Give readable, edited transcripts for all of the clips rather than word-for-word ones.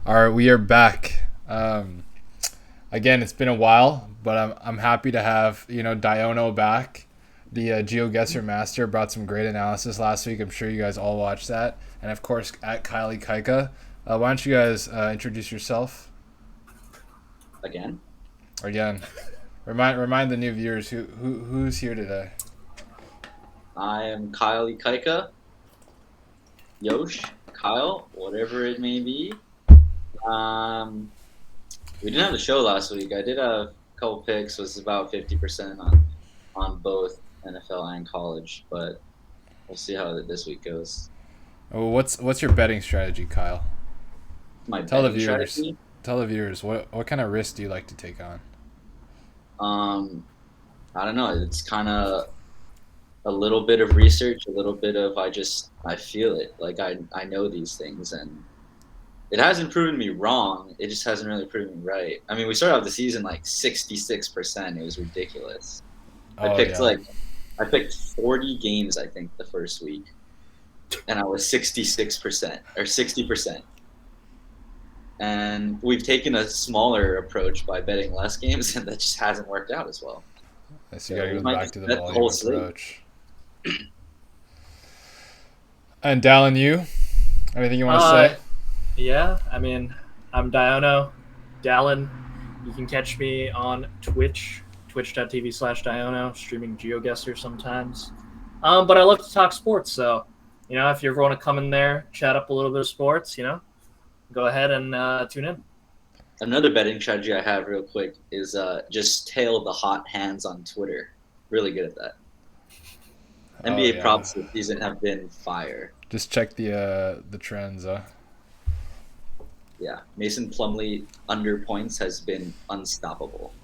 All right, we are back. Again, it's been a while, but I'm happy to have Daiiono back. The GeoGuessr Master brought some great analysis last week. I'm sure you guys all watched that, and of course at Kylie Kaika. Why don't you guys introduce yourself Again. again? Remind the new viewers who's here today. I am Kyle Ikaika, Yosh, Kyle, whatever it may be. Um, we didn't have the show last week. I did have a couple picks, was about 50% on both NFL and college, but we'll see how this week goes. Oh, what's your betting strategy, Kyle? My Tell the betting viewers. strategy. Tell the viewers what kind of risk do you like to take on? Um, I don't know. It's kind of a little bit of research, a little bit of I feel it. Like I know these things, and it hasn't proven me wrong. It just hasn't really proven me right. I mean, we started off the season like 66%. It was ridiculous. I Oh picked yeah. like I picked 40 games, I think, the first week, and I was 66% or 60%. And we've taken a smaller approach by betting less games, and that just hasn't worked out as well. So you So got to we go might back just to the bet the volume whole slate. approach. And Dallin, you anything you want to Uh, say? yeah. I mean, I'm Daiiono, Dallin. You can catch me on Twitch, twitch.tv/Daiiono, streaming GeoGuessr sometimes. But I love to talk sports, so if you ever want to come in there, chat up a little bit of sports, go ahead and tune in. Another betting strategy I have, real quick, is just tail the hot hands on Twitter. Really good at that. Oh NBA yeah. props this season have been fire. Just check the trends. Yeah, Mason Plumlee under points has been unstoppable.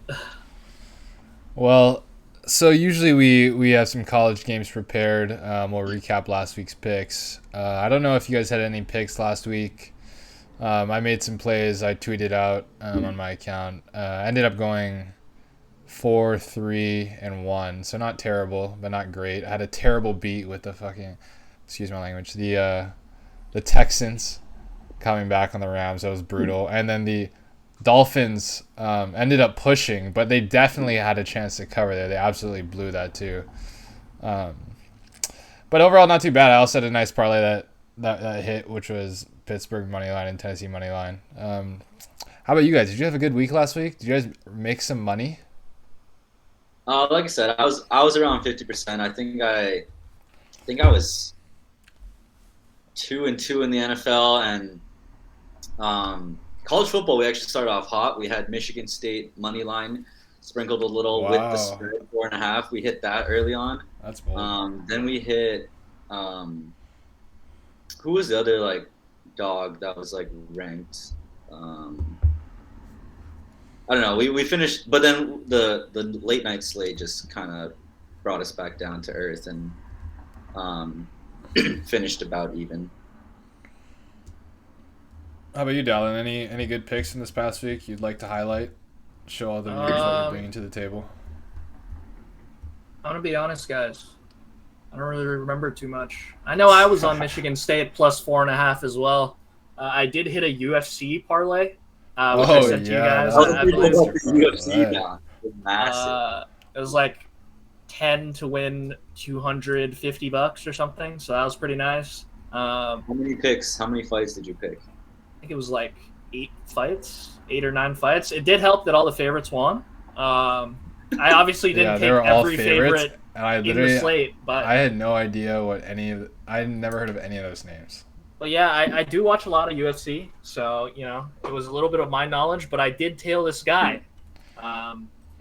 Well, so usually we have some college games prepared. We'll recap last week's picks. I don't know if you guys had any picks last week. I made some plays. I tweeted out on my account. I ended up going 4-3-1, so not terrible, but not great. I had a terrible beat with the fucking, excuse my language, the Texans coming back on the Rams. That was brutal, and then the Dolphins ended up pushing, but they definitely had a chance to cover there. They absolutely blew that too. Um, but overall, not too bad. I also had a nice parlay that hit, which was Pittsburgh money line and Tennessee money line. How about you guys? Did you have a good week last week? Did you guys make some money? Like I said, I was around 50%. I think I was 2-2 in the NFL, and college football. We actually started off hot. We had Michigan State money line sprinkled a little with the Wow, spread 4.5. We hit that early on. that's bold. Then we hit who was the other dog that was ranked. Um, I don't know. We finished, but then the late night slate just kind of brought us back down to earth, and um, finished about even. How about you, Dallin? Any good picks in this past week you'd like to highlight? Show all the viewers what you're Um, bringing to the table. I'm gonna be honest, guys. I don't really remember too much. I know I was on Michigan State plus 4.5 as well. I did hit a UFC parlay, which I Oh sent to you yeah, guys, that I was was a I thinking believe. about monster this UFC parlay. now. It's massive. It was like 10 to win $250 or something, so that was pretty nice. How many picks? How many fights did you pick? I think it was like 8 or 9 fights. It did help that all the favorites won. I obviously Yeah, didn't they pick were all every favorites, favorite and I in the literally slate, but I had no idea what any of. I had never heard of any of those names. yeah, I do watch a lot of UFC, so it was a little bit of my knowledge, but I did tail this guy,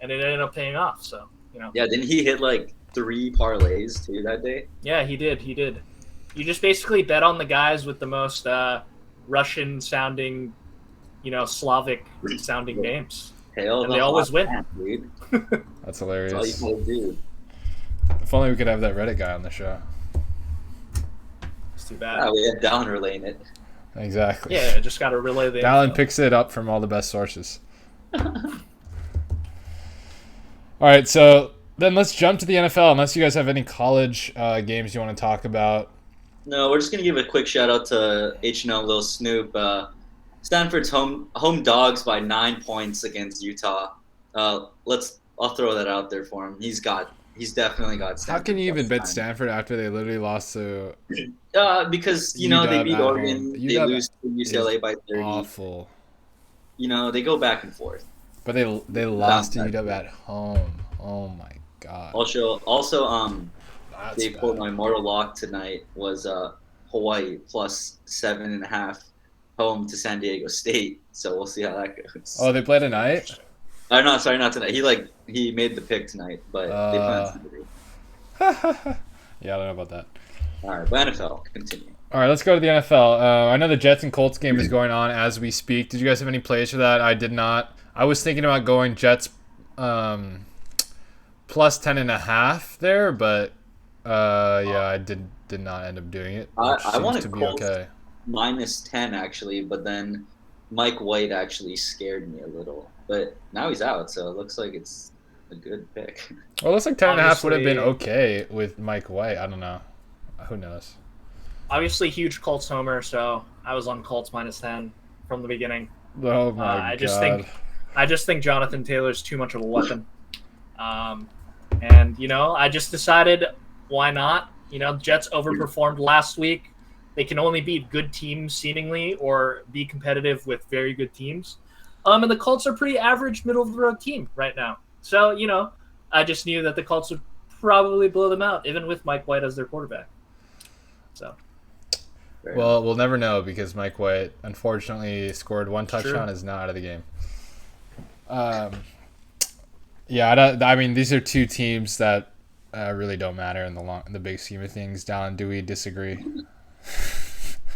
and it ended up paying off. So Yeah, didn't he hit like 3 parlays too that day? yeah, he did. He did. You just basically bet on the guys with the most Russian sounding, Slavic sounding names, Tail and the they always hot win. hand, dude. That's That's all you hilarious. gotta do. If only we could have that Reddit guy on the show. It's too Yeah, bad. we had down relaying it. Exactly. Yeah, I just got to relay the Dallin info. picks it up from all the best sources. All right, so then let's jump to the NFL. Unless you guys have any college games you want to talk about. No, we're just gonna give a quick shout out to H&L Lil Snoop. Stanford's home dogs by 9 points against Utah. I'll throw that out there for him. He's definitely got Stanford. How can you even bet Stanford after they literally lost to? Because they beat Oregon, they lose to UCLA by 30. Awful. They go back and forth. But they lost to UW at home. Oh my god. Also, they pulled my mortal lock tonight was Hawaii plus 7.5 home to San Diego State. So we'll see how that goes. Oh, they play tonight? No, sorry, not tonight. He made the pick tonight, but they play on Saturday. Yeah, I don't know about that. All right, but NFL, continue. All right, let's go to the NFL. I know the Jets and Colts game is going on as we speak. Did you guys have any plays for that? I did not. I was thinking about going Jets plus 10.5 there, but I did not end up doing it. I wanted to be Colts okay. minus 10 actually, but then Mike White actually scared me a little. But now he's out, so it looks like it's a good pick. Well, it looks like 10.5 would have been okay with Mike White. I don't know. Who knows? Obviously, huge Colts homer, so I was on Colts minus 10 from the beginning. Oh my god! I just think Jonathan Taylor's too much of a weapon. I just decided why not? Jets overperformed last week. They can only beat good teams seemingly, or be competitive with very good teams. And the Colts are pretty average, middle of the road team right now. So I just knew that the Colts would probably blow them out, even with Mike White as their quarterback. So. Well, we'll never know because Mike White, unfortunately, scored one touchdown, is now out of the game. These are two teams that really don't matter in the big scheme of things. Dallin, do we disagree?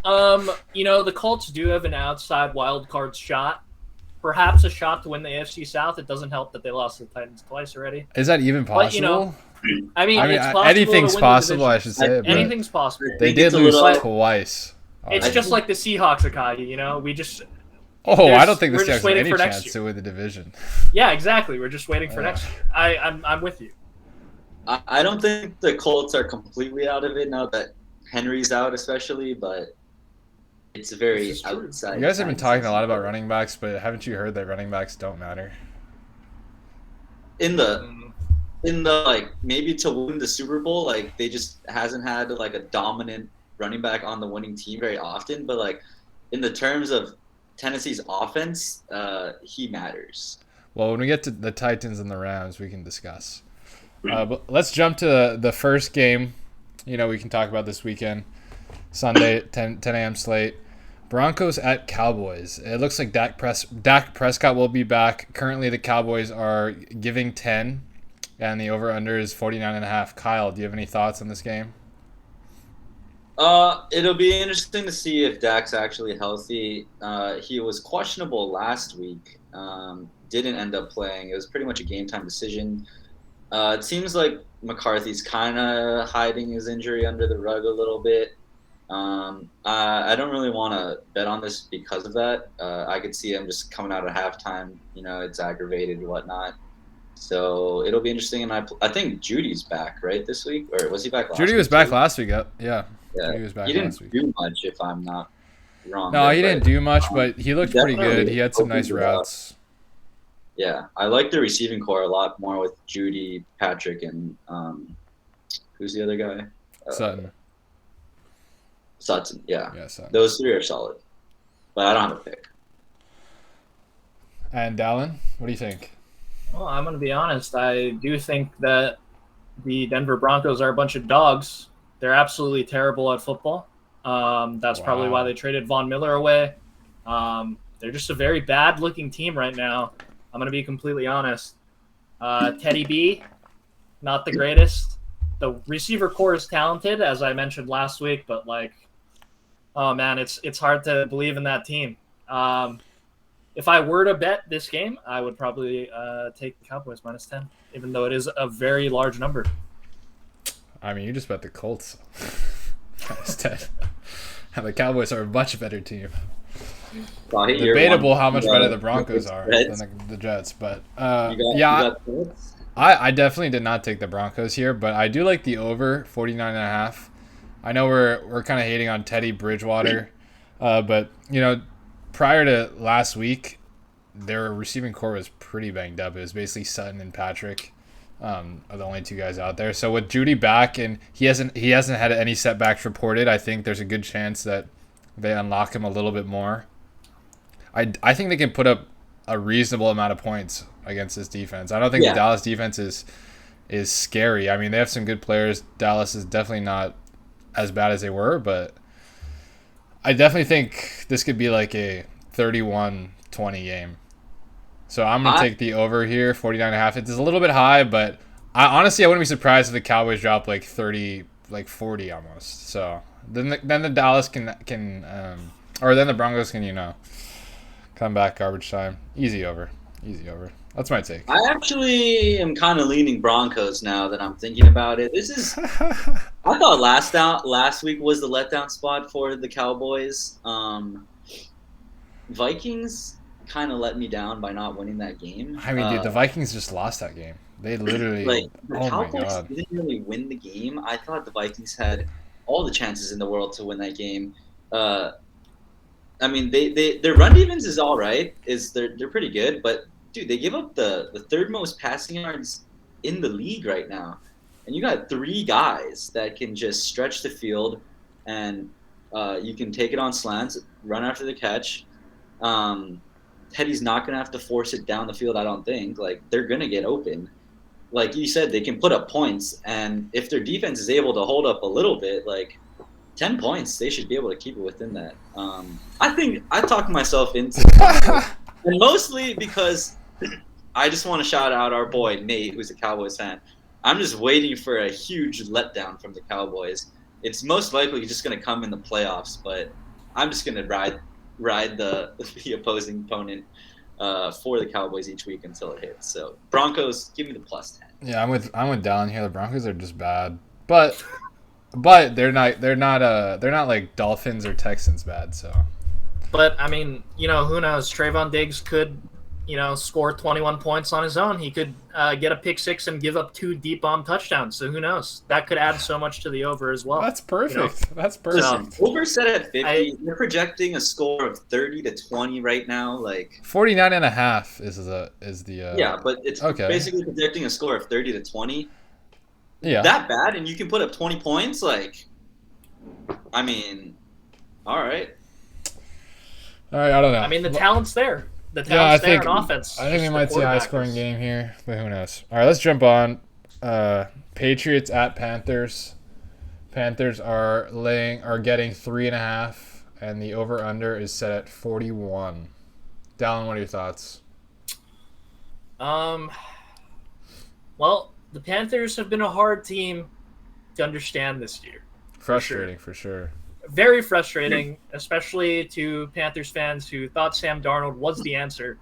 The Colts do have an outside wild card shot. Perhaps a shot to win the AFC South. It doesn't help that they lost to the Titans twice already. Is that even possible? But, it's possible anything's possible, I should say. Anything's possible. They did lose twice. It's just like the Seahawks, Akagi. We just. I don't think the Seahawks have any chance to win the division. Yeah, exactly. We're just waiting for next year. I'm with you. I don't think the Colts are completely out of it now that Henry's out, especially, but it's very outside. You guys have been talking a lot about running backs, but haven't you heard that running backs don't matter? In the maybe to win the Super Bowl, they just hasn't had a dominant running back on the winning team very often, but in the terms of Tennessee's offense, he matters. Well, when we get to the Titans and the Rams, we can discuss. But let's jump to the first game. We can talk about this weekend. Sunday, 10 a.m. slate. Broncos at Cowboys. It looks like Dak Prescott will be back. Currently, the Cowboys are giving 10, and the over-under is 49.5. Kyle, do you have any thoughts on this game? It'll be interesting to see if Dak's actually healthy. He was questionable last week. Didn't end up playing. It was pretty much a game-time decision. It seems like McCarthy's kind of hiding his injury under the rug a little bit. I don't really want to bet on this because of that. I could see him just coming out at halftime. It's aggravated and whatnot. So it'll be interesting. And I think Judy's back, right, this week? Or was he back last week? Judy was back last week. Yeah. He was back last week. He didn't do much, if I'm not wrong. No, he didn't do much, but he looked pretty good. He had some nice routes. Yeah, I like the receiving core a lot more with Judy, Patrick, and who's the other guy? Sutton, yeah. Sutton. Those three are solid. But I don't have a pick. And Dallin, what do you think? Well, I'm going to be honest. I do think that the Denver Broncos are a bunch of dogs. They're absolutely terrible at football. That's probably why they traded Von Miller away. They're just a very bad-looking team right now. I'm going to be completely honest. Teddy B, not the greatest. The receiver core is talented, as I mentioned last week, but oh man, it's hard to believe in that team. If I were to bet this game, I would probably take the Cowboys minus 10, even though it is a very large number. I mean, you just bet the Colts minus 10. And the Cowboys are a much better team. Debatable how much better the Broncos are than the Jets, but I definitely did not take the Broncos here, but I do like the over 49.5. I know we're kind of hating on Teddy Bridgewater, but prior to last week, their receiving core was pretty banged up. It was basically Sutton and Patrick, are the only two guys out there. So with Judy back, and he hasn't had any setbacks reported, I think there's a good chance that they unlock him a little bit more. I think they can put up a reasonable amount of points against this defense. I don't think the Dallas defense is scary. I mean, they have some good players. Dallas is definitely not as bad as they were, but I definitely think this could be like a 31-20 game. So I'm going to take the over here, 49.5. It's a little bit high, but I wouldn't be surprised if the Cowboys drop like 30, like 40 almost. So then the Dallas can or then the Broncos can, come back garbage time. Easy over. That's my take. I actually am kind of leaning Broncos now that I'm thinking about it. I thought last week was the letdown spot for the Cowboys. Vikings kind of let me down by not winning that game. I mean, dude, the Vikings just lost that game. They literally the Cowboys didn't really win the game. I thought the Vikings had all the chances in the world to win that game. I mean, their run defense is all right. They're pretty good, but dude, they give up the third most passing yards in the league right now. And you got three guys that can just stretch the field, and you can take it on slants, run after the catch. Teddy's not going to have to force it down the field, I don't think. Like, they're going to get open. Like you said, they can put up points, and if their defense is able to hold up a little bit, like 10 points, they should be able to keep it within that. I think I talked myself into and mostly because I just want to shout out our boy, Nate, who's a Cowboys fan. I'm just waiting for a huge letdown from the Cowboys. It's most likely just going to come in the playoffs, but I'm just going to ride the opposing opponent for the Cowboys each week until it hits. So Broncos, give me the +10. Yeah, I'm with Dallin here. The Broncos are just bad, but they're not like Dolphins or Texans bad. So, but I mean, who knows? Trayvon Diggs could, score 21 points on his own. He could get a pick six and give up 2 deep bomb touchdowns. So who knows? That could add so much to the over as well. That's perfect. That's perfect. So, over set at 50. They're projecting a score of 30-20 right now. Like 49.5 is the yeah, but it's basically projecting a score of 30-20. Yeah, that bad, and you can put up 20 points. Like, I mean, all right. I don't know. I mean, the talent's there. The talent's there in offense. I think we might see a high-scoring game here, but who knows? All right, let's jump on. Patriots at Panthers. Panthers are getting 3.5, and the over/under is set at 41. Dallin, what are your thoughts? Well, the Panthers have been a hard team to understand this year. Frustrating, for sure. Very frustrating, especially to Panthers fans who thought Sam Darnold was the answer.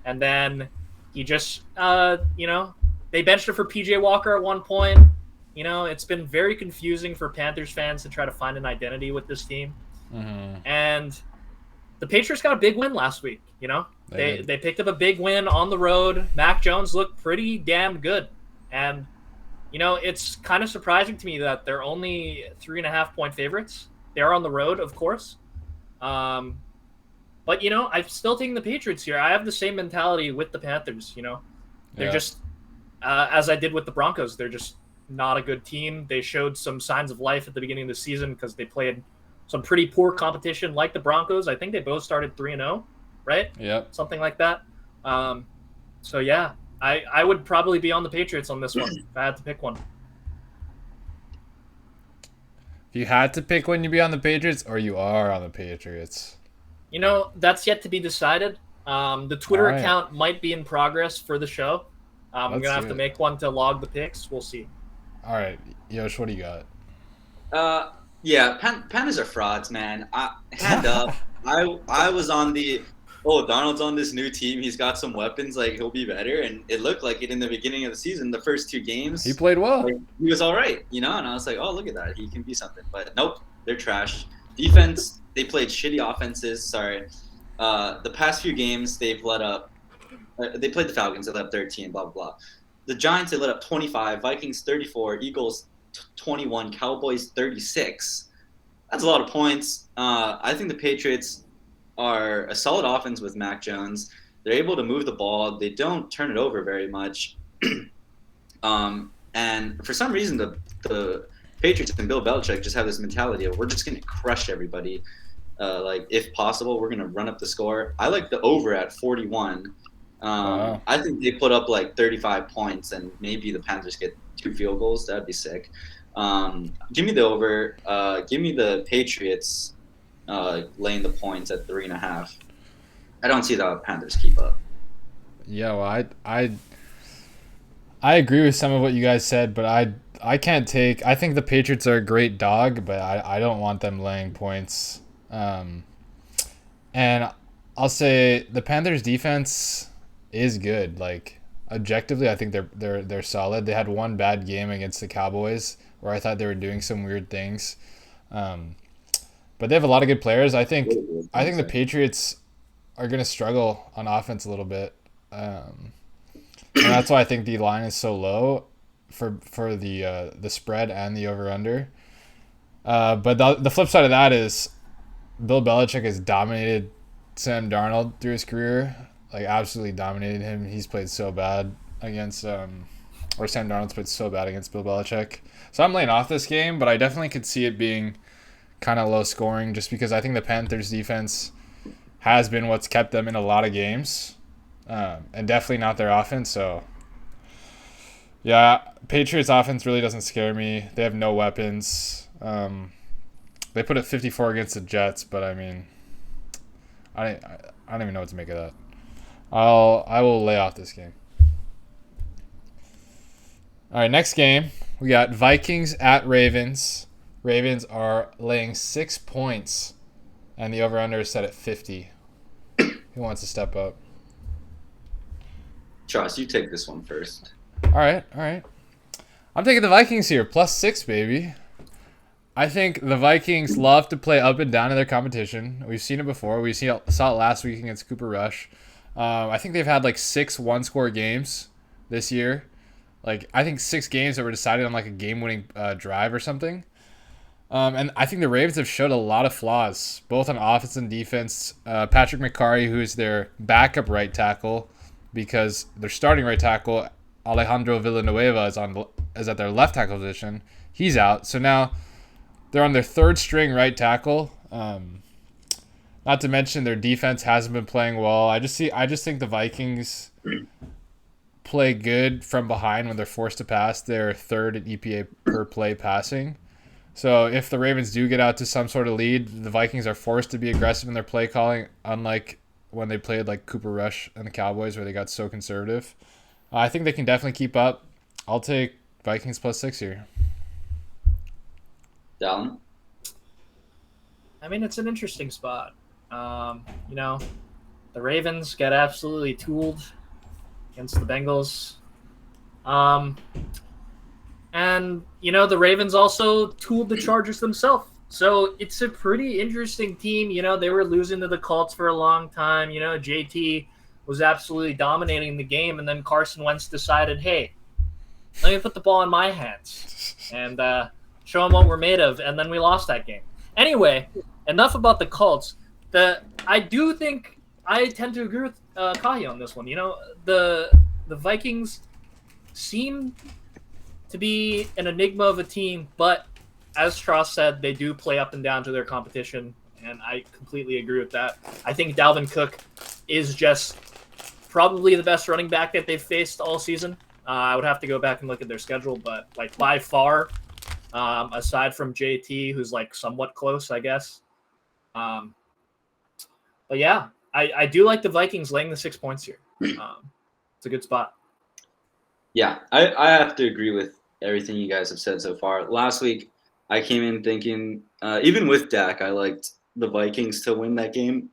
And then he just, they benched him for P.J. Walker at one point. It's been very confusing for Panthers fans to try to find an identity with this team. Mm-hmm. And the Patriots got a big win last week, They picked up a big win on the road. Mac Jones looked pretty damn good. And, it's kind of surprising to me that they're only 3.5-point favorites. They're on the road, of course. But, I'm still taking the Patriots here. I have the same mentality with the Panthers, They're just, as I did with the Broncos, they're just not a good team. They showed some signs of life at the beginning of the season because they played some pretty poor competition like the Broncos. I think they both started 3-0, right? Yep. Something like that. So, yeah, I would probably be on the Patriots on this one if I had to pick one. If you had to pick one, you'd be on the Patriots, or you are on the Patriots? That's yet to be decided. The Twitter account might be in progress for the show. I'm going to have to make one to log the picks. We'll see. All right. Yosh, what do you got? Yeah, Panthers are frauds, man. Hand up. I was on the, Donald's on this new team. He's got some weapons. Like, he'll be better. And it looked like it in the beginning of the season, the first 2 games. He played well. Like, he was all right, and I was like, oh, look at that. He can be something. But nope, they're trash. Defense, they played shitty offenses. Sorry. The past few games, they've let up. They played the Falcons. They let up 13, blah, blah, blah. The Giants, they let up 25. Vikings, 34. Eagles, 21. Cowboys, 36. That's a lot of points. I think the Patriots are a solid offense with Mac Jones. They're able to move the ball. They don't turn it over very much. And for some reason, the Patriots and Bill Belichick just have this mentality of we're just going to crush everybody. Like, if possible, we're going to run up the score. I like the over at 41. Wow. I think they put up like 35 points, and maybe the Panthers get 2 field goals. That'd be sick. Give me the over. Give me the Patriots laying the points at 3.5. I don't see the Panthers keep up. Yeah, well, I agree with some of what you guys said, but I can't take. I think the Patriots are a great dog, but I don't want them laying points. And I'll say the Panthers defense is good. Like, objectively, I think they're solid. They had one bad game against the Cowboys where I thought they were doing some weird things. But they have a lot of good players. I think the Patriots are going to struggle on offense a little bit. And that's why I think the line is so low for the spread and the over-under. But the flip side of that is Bill Belichick has dominated Sam Darnold through his career, like absolutely dominated him. He's played so bad against or Sam Darnold's played so bad against Bill Belichick. So I'm laying off this game, but I definitely could see it being kind of low scoring just because I think the Panthers defense has been what's kept them in a lot of games. And definitely not their offense. So, yeah, Patriots offense really doesn't scare me. They have no weapons. They put it 54 against the Jets, but I mean, I don't even know what to make of that. I will lay off this game. All right, next game we got Vikings at Ravens. Ravens are laying 6 points, and the over/under is set at 50. Who wants to step up? Josh, you take this one first. All right. I'm taking the Vikings here, +6, baby. I think the Vikings love to play up and down in their competition. We've seen it before. Saw it last week against Cooper Rush. I think they've had like 6 one-score games this year. Like, I think 6 games that were decided on like a game-winning drive or something. And I think the Ravens have showed a lot of flaws, both on offense and defense. Patrick McCarry, who is their backup right tackle, because their starting right tackle, Alejandro Villanueva, is at their left tackle position. He's out. So now they're on their third string right tackle. Not to mention their defense hasn't been playing well. I just think the Vikings play good from behind when they're forced to pass. They're third in EPA per play passing. So if the Ravens do get out to some sort of lead, the Vikings are forced to be aggressive in their play calling, unlike when they played like Cooper Rush and the Cowboys where they got so conservative. I think they can definitely keep up. I'll take Vikings +6 here. Dallin? I mean, it's an interesting spot. The Ravens got absolutely tooled against the Bengals. And the Ravens also tooled the Chargers themselves. So it's a pretty interesting team. They were losing to the Colts for a long time. JT was absolutely dominating the game. And then Carson Wentz decided, hey, let me put the ball in my hands and show them what we're made of. And then we lost that game. Anyway, enough about the Colts. I do think I tend to agree with Kahi on this one. The Vikings seem to be an enigma of a team, but as Strauss said, they do play up and down to their competition, and I completely agree with that. I think Dalvin Cook is just probably the best running back that they've faced all season. I would have to go back and look at their schedule, but like by far, aside from JT, who's like somewhat close, I guess. But yeah, I do like the Vikings laying the 6 points here. It's a good spot. Yeah, I have to agree with everything you guys have said so far. Last week, I came in thinking, even with Dak, I liked the Vikings to win that game.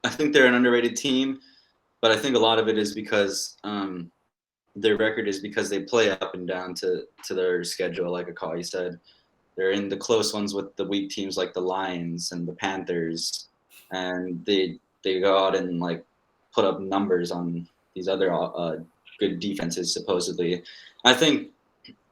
I think they're an underrated team, but I think a lot of it is because their record is because they play up and down to their schedule, like Akai said. They're in the close ones with the weak teams like the Lions and the Panthers, and they go out and like put up numbers on these other good defenses, supposedly. I think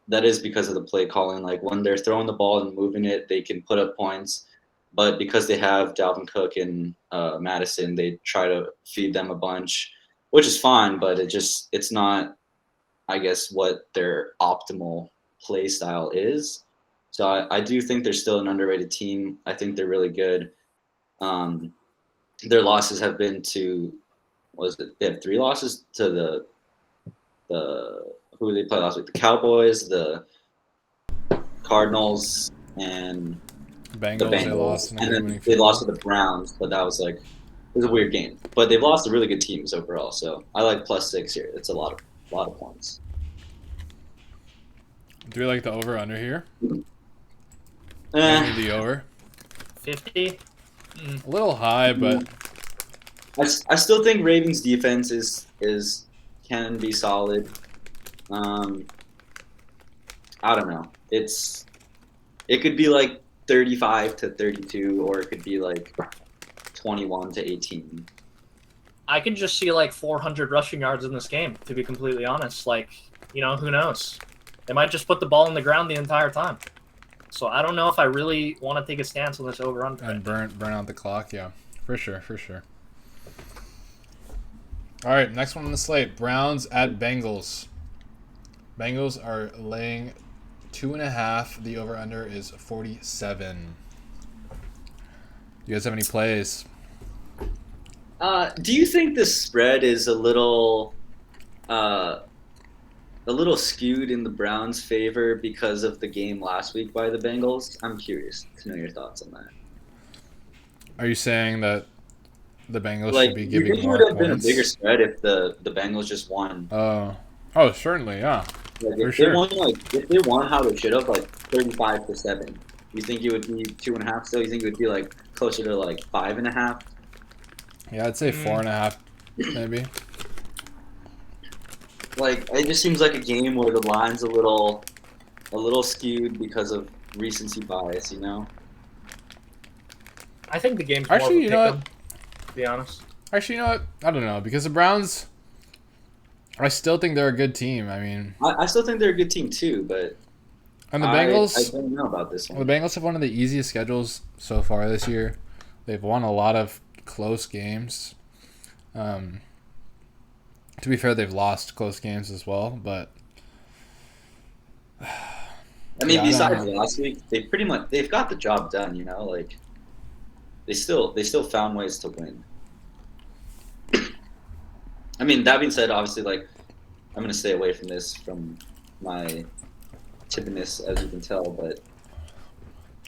that is because of the play calling. Like when they're throwing the ball and moving it, they can put up points. but because they have Dalvin Cook and Madison, they try to feed them a bunch, which is fine, but it's not, I guess, what their optimal play style is. So I do think they're still an underrated team. I think they're really good. Their losses have been to, they have 3 losses to the who did they play last week? The Cowboys, the Cardinals, and Bengals, the Bengals. they lost. And then they lost to the Browns, but that was it was a weird game. But they've lost to really good teams overall. So I like +6 here. It's a lot of points. Do we like the over under here? Eh, The over. 50. A little high, but I still think Ravens defense can be solid. I don't know. It could be like 35-32, or it could be like 21-18. I can just see like 400 rushing yards in this game, to be completely honest. Like, who knows? They might just put the ball on the ground the entire time. So I don't know if I really want to take a stance on this over-under. and burn out the clock. Yeah, for sure. All right, next one on the slate: Browns at Bengals. Bengals are laying 2.5. The over/under is 47. You guys have any plays? Do you think the spread is a little skewed in the Browns' favor because of the game last week by the Bengals? I'm curious to know your thoughts on that. Are you saying that the Bengals Like, should be you giving think it more would have been a points? bigger spread if the Bengals just won? Oh, certainly, yeah. Like, For if sure. if they won how they should have, like 35-7, you think it would be 2.5 still? You think it would be like closer to like 5.5? Yeah, I'd say 4.5, maybe. Like, it just seems like a game where the line's a little skewed because of recency bias, I think the game's Actually, more you of know a what? pick 'em, to be honest. Actually, you know what? I don't know, because the Browns, I still think they're a good team. I mean, I still think they're a good team too, but and the I Bengals, don't know about this the one. Bengals have one of the easiest schedules so far this year. They've won a lot of close games. To be fair, they've lost close games as well, but I mean, yeah, I don't besides know. last week, they've got the job done. Like they still found ways to win. I mean, that being said, obviously, like I'm gonna stay away from this from my tippiness, as you can tell. But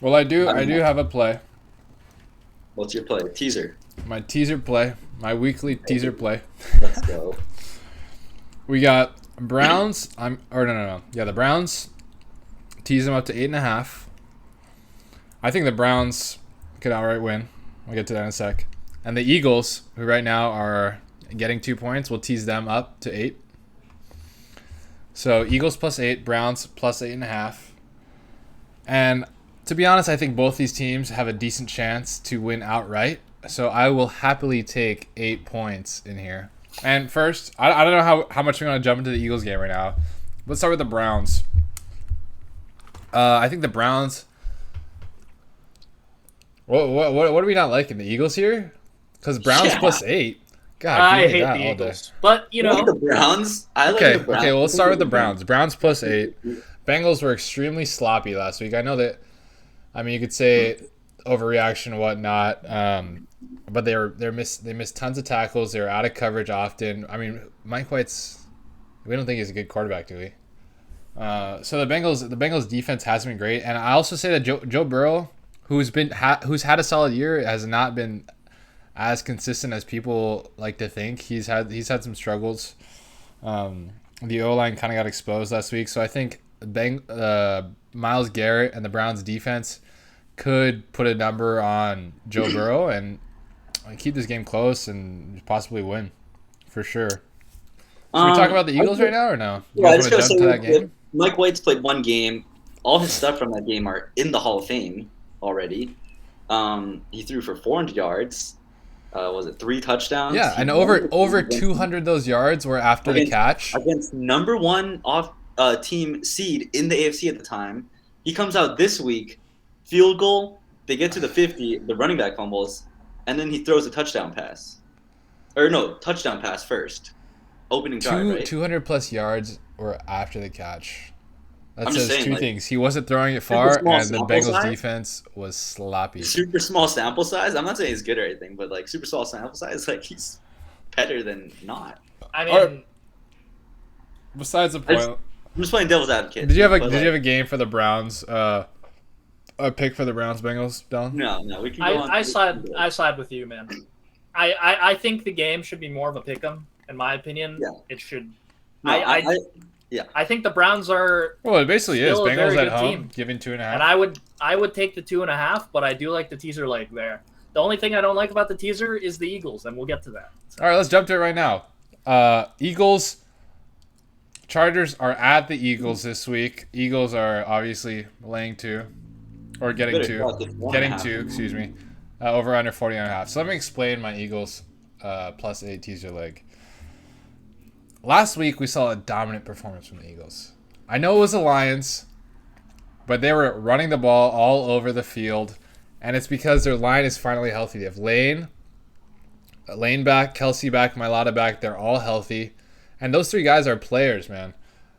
Well, I do I don't know. have a play. What's your play? Teaser. My teaser play, my weekly teaser play. Let's go. We got Browns. No. Yeah, the Browns tease them up to 8.5. I think the Browns could outright win. We'll get to that in a sec. And the Eagles, who right now are getting 2 points, will tease them up to 8. So Eagles +8, Browns +8.5. And to be honest, I think both these teams have a decent chance to win outright. So I will happily take 8 points in here. And first, I don't know how much we're going to jump into the Eagles game right now. Let's start with the Browns. I think the Browns... What do we not like in the Eagles here? Because Browns Yeah. +8. God, I give me hate that the all day. Eagles. But, I like the Browns. I like Okay, the Browns. well, let's start with the Browns. Browns +8. Bengals were extremely sloppy last week. I know that, I mean, you could say overreaction and whatnot, but they missed tons of tackles. They were out of coverage often. I mean, Mike White's, we don't think he's a good quarterback, do we? So the Bengals defense hasn't been great, and I also say that Joe Burrow, who's had a solid year, has not been as consistent as people like to think. He's had some struggles. The O-line kind of got exposed last week, so I think Myles Garrett and the Browns defense could put a number on Joe Burrow and keep this game close and possibly win for sure. Should we talk about the Eagles right now or no? You Yeah, I guys just want to gotta jump say to that game? Mike White's played one game. All his stuff from that game are in the Hall of Fame already. He threw for 400 yards. Was it 3 touchdowns? Yeah, He and won over against- 200 of those yards were after the catch. against number 1 team seed in the AFC at the time. He comes out this week, field goal, They get to the 50, the running back fumbles, and then he throws a touchdown pass. Or no, touchdown pass first. Opening drive, right? 200 plus yards or after the catch. That I'm says just saying, two like, things. He wasn't throwing it far, small and the sample Bengals size? defense was sloppy. Super small sample size. I'm not saying he's good or anything, but like super small sample size, like he's better than not. I mean, Or- Besides the point, I'm just playing devil's advocate. did you have but, you have a game for the Browns? A pick for the Browns Bengals, Dylan? No, we can go on. I side with you, man. I think the game should be more of a pick'em, in my opinion. Yeah. It should. No, I think the Browns are, Well, it basically is. Still a Bengals very at good home, team. giving 2.5. and I would take the 2.5, but I do like the teaser leg there. The only thing I don't like about the teaser is the Eagles, and we'll get to that. All right, let's jump to it right now. Eagles, Chargers are at the Eagles this week. Eagles are obviously laying 2, or getting 2, excuse me, over under 40.5. So let me explain my Eagles +8 teaser leg. Last week we saw a dominant performance from the Eagles. I know it was the Lions, but they were running the ball all over the field, and it's because their line is finally healthy. They have Lane back, Kelsey back, Mailata back. They're all healthy, and those 3 guys are players, man.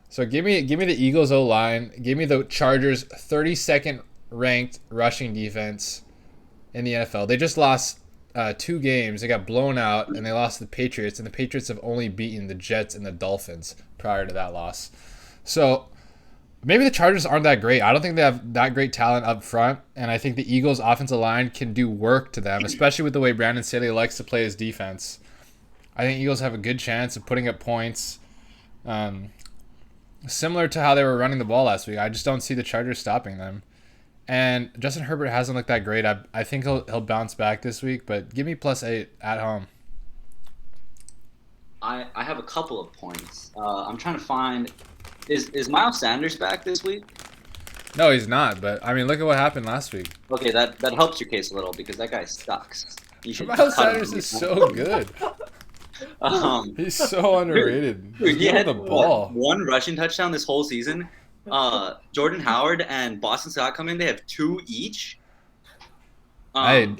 So give me the Eagles O-line. Give me the Chargers 32nd ranked rushing defense in the NFL. They just lost 2 games. They got blown out, and they lost to the Patriots, and the Patriots have only beaten the Jets and the Dolphins prior to that loss. So maybe the Chargers aren't that great. I don't think they have that great talent up front, and I think the Eagles' offensive line can do work to them, especially with the way Brandon Staley likes to play his defense. I think Eagles have a good chance of putting up points, similar to how they were running the ball last week. I just don't see the Chargers stopping them. And Justin Herbert hasn't looked that great. I think he'll bounce back this week, but give me +8 at home. I have a couple of points. I'm trying to find. Is Miles Sanders back this week? No, he's not. But I mean, look at what happened last week. Okay, that helps your case a little because that guy sucks. You should Miles cut him. Sanders is so good. He's so underrated. Dude, he He's had the ball. one rushing touchdown this whole season. Jordan Howard and Boston Scott come in. They have 2 each. Hey,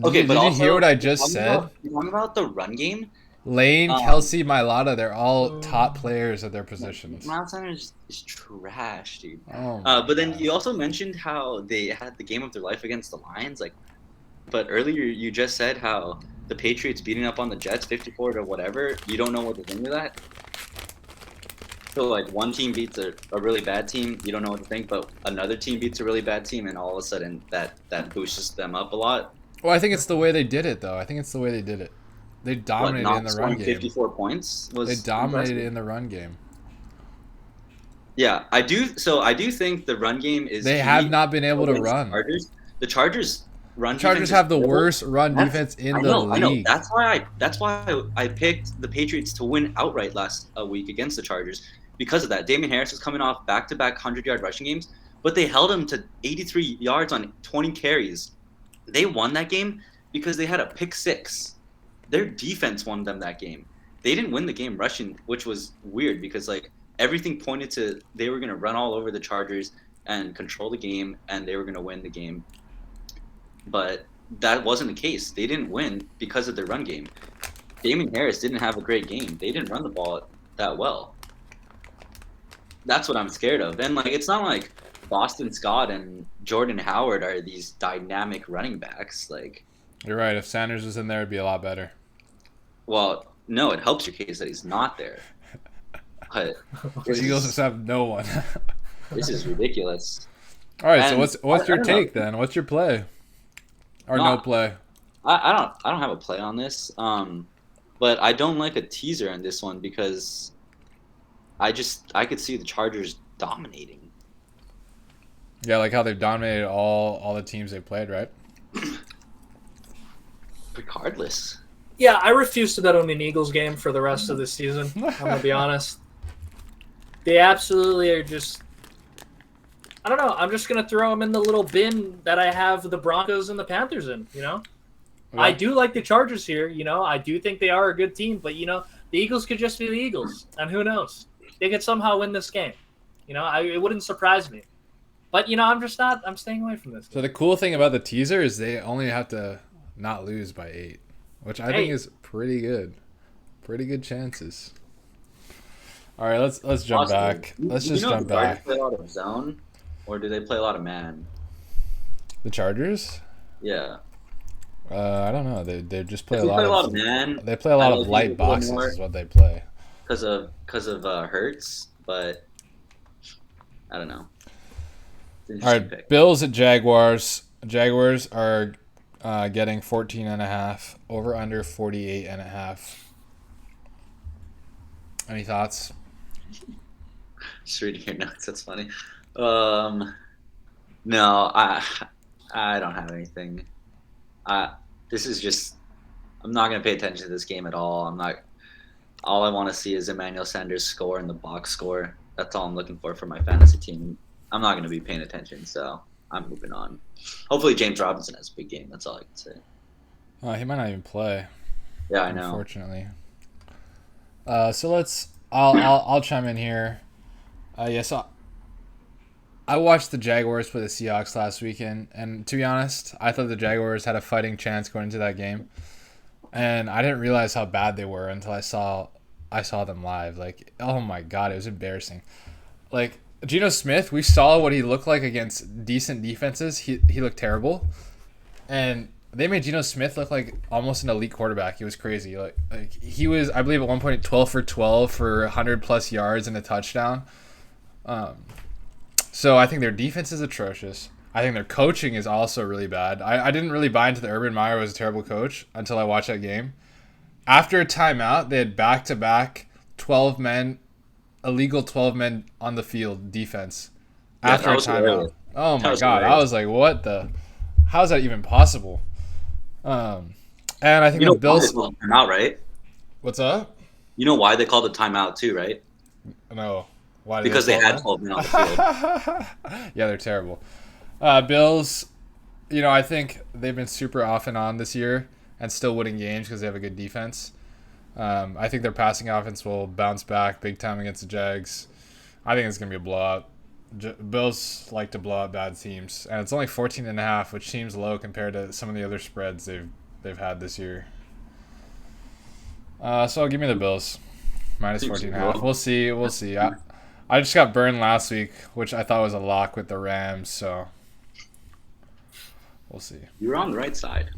okay, did but you also, hear what I just said? Talking about the run game. Lane, Kelsey, Mailata, they're all top players at their positions. Miles Sanders is trash, dude. Oh but then you also mentioned how they had the game of their life against the Lions. But earlier you just said how the Patriots beating up on the Jets 54 to whatever. You don't know what to think of that. So like one team beats a really bad team, you don't know what to think, but another team beats a really bad team, and all of a sudden that boosts them up a lot. Well, I think it's the way they did it, though. They dominated in the run game. 54 points was They dominated impressive. in the run game. Yeah, I do. So I do think the run game is. They key have not been able to against run. The Chargers run. The Chargers defense have the is terrible. worst run defense in the league. I know. That's why I picked the Patriots to win outright last week against the Chargers because of that. Damian Harris was coming off back-to-back 100-yard rushing games, but they held him to 83 yards on 20 carries. They won that game because they had a pick 6. Their defense won them that game. They didn't win the game rushing, which was weird because like everything pointed to they were going to run all over the Chargers and control the game, and they were going to win the game. But that wasn't the case. They didn't win because of their run game. Damian Harris didn't have a great game. They didn't run the ball that well. That's what I'm scared of. And like it's not like Boston Scott and Jordan Howard are these dynamic running backs. Like You're right. If Sanders was in there, it'd be a lot better. Well, no, it helps your case that he's not there. But The Eagles just have no one. this is ridiculous. All right. And So what's your I don't take then? What's your play? Or no play? I don't have a play on this. But I don't like a teaser in this one because I could see the Chargers dominating. Yeah, like how they've dominated all the teams they played, right? Regardless. Yeah, I refuse to bet on an Eagles game for the rest of this season. I'm going to be honest. They absolutely are just... I don't know. I'm just going to throw them in the little bin that I have the Broncos and the Panthers in, you know? Okay. I do like the Chargers here, you know? I do think they are a good team, but, you know, the Eagles could just be the Eagles, and who knows? They could somehow win this game. You know, it wouldn't surprise me. But I'm just not. I'm staying away from this. So the cool thing about the teaser is they only have to not lose by 8, which I think is pretty good. Pretty good chances. All right, let's jump back. Let's just jump back. Do they play a lot of zone, or do they play a lot of man? The Chargers? Yeah. I don't know. They just play a lot of man. They play a lot of light boxes. Is what they play. Because of Hurts, but I don't know. All right, pick. Bills at Jaguars. Jaguars are getting 14.5. Over under 48.5. Any thoughts? Just reading your notes. That's funny. No, I don't have anything. This is just. I'm not gonna pay attention to this game at all. All I want to see is Emmanuel Sanders score and the box score. That's all I'm looking for my fantasy team. I'm not gonna be paying attention, so I'm moving on. Hopefully, James Robinson has a big game. That's all I can say. He might not even play. Yeah, I know. Unfortunately. So I'll chime in here. Yes, I watched the Jaguars play the Seahawks last weekend, and to be honest, I thought the Jaguars had a fighting chance going into that game, and I didn't realize how bad they were until I saw them live. Like, oh my god, it was embarrassing. Like, Geno Smith, we saw what he looked like against decent defenses. He looked terrible, and they made Geno Smith look like almost an elite quarterback. He was crazy. Like he was, I believe, at one point 12 for 12 for 100+ yards and a touchdown. So I think their defense is atrocious. I think their coaching is also really bad. I didn't really buy into the Urban Meyer was a terrible coach until I watched that game. After a timeout, they had back-to-back 12 men, illegal 12 men on the field defense. After a timeout. Oh my god. I was like, what the? How is that even possible? And I think the Bills. Timeout, right? What's up? You know why they called a timeout too, right? No. Why? Because they had 12 men on the field. Yeah, they're terrible. Bills, I think they've been super off and on this year and still winning games because they have a good defense. I think their passing offense will bounce back big time against the Jags. I think it's going to be a blowout. Bills like to blow out bad teams, and it's only 14.5, which seems low compared to some of the other spreads they've had this year. So give me the Bills. Minus 14.5. We'll see. I just got burned last week, which I thought was a lock with the Rams, so we'll see. You were on the right side.